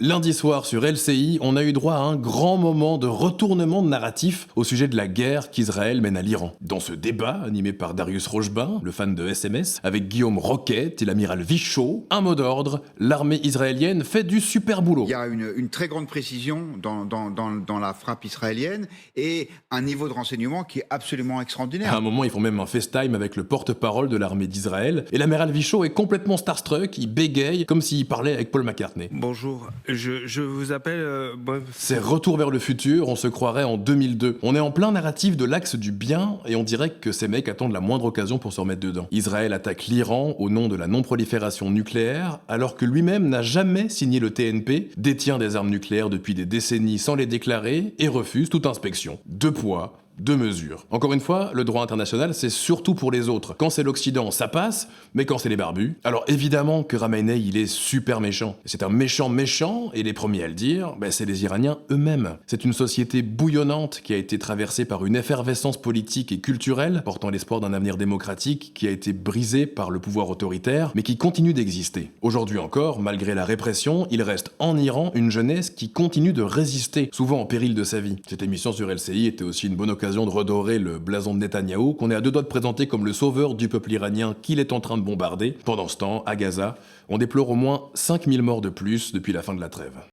Lundi soir sur LCI, on a eu droit à un grand moment de retournement de narratif au sujet de la guerre qu'Israël mène à l'Iran. Dans ce débat, animé par Darius Rochebin, le fan de SMS, avec Guillaume Roquette et l'amiral Vichot, un mot d'ordre, l'armée israélienne fait du super boulot. Il y a une très grande précision dans la frappe israélienne et un niveau de renseignement qui est absolument extraordinaire. À un moment, ils font même un FaceTime avec le porte-parole de l'armée d'Israël, et l'amiral Vichot est complètement starstruck, il bégaye comme s'il parlait avec Paul McCartney. Bonjour, je vous appelle... C'est Retour vers le futur, on se croirait en 2002. On est en plein narratif de l'axe du bien, et on dirait que ces mecs attendent la moindre occasion pour se remettre dedans. Israël attaque l'Iran au nom de la non-prolifération nucléaire, alors que lui-même n'a jamais signé le TNP, détient des armes nucléaires depuis des décennies sans les déclarer, et refuse toute inspection. Deux poids, deux mesures. Encore une fois, le droit international, c'est surtout pour les autres. Quand c'est l'Occident, ça passe, mais quand c'est les barbus... Alors évidemment que Khamenei, il est super méchant. C'est un méchant méchant, et les premiers à le dire, c'est les Iraniens eux-mêmes. C'est une société bouillonnante qui a été traversée par une effervescence politique et culturelle, portant l'espoir d'un avenir démocratique qui a été brisé par le pouvoir autoritaire, mais qui continue d'exister. Aujourd'hui encore, malgré la répression, il reste en Iran une jeunesse qui continue de résister, souvent en péril de sa vie. Cette émission sur LCI était aussi une bonne occasion de redorer le blason de Netanyahou, qu'on est à deux doigts de présenter comme le sauveur du peuple iranien qu'il est en train de bombarder. Pendant ce temps, à Gaza, on déplore au moins 5000 morts de plus depuis la fin de la trêve.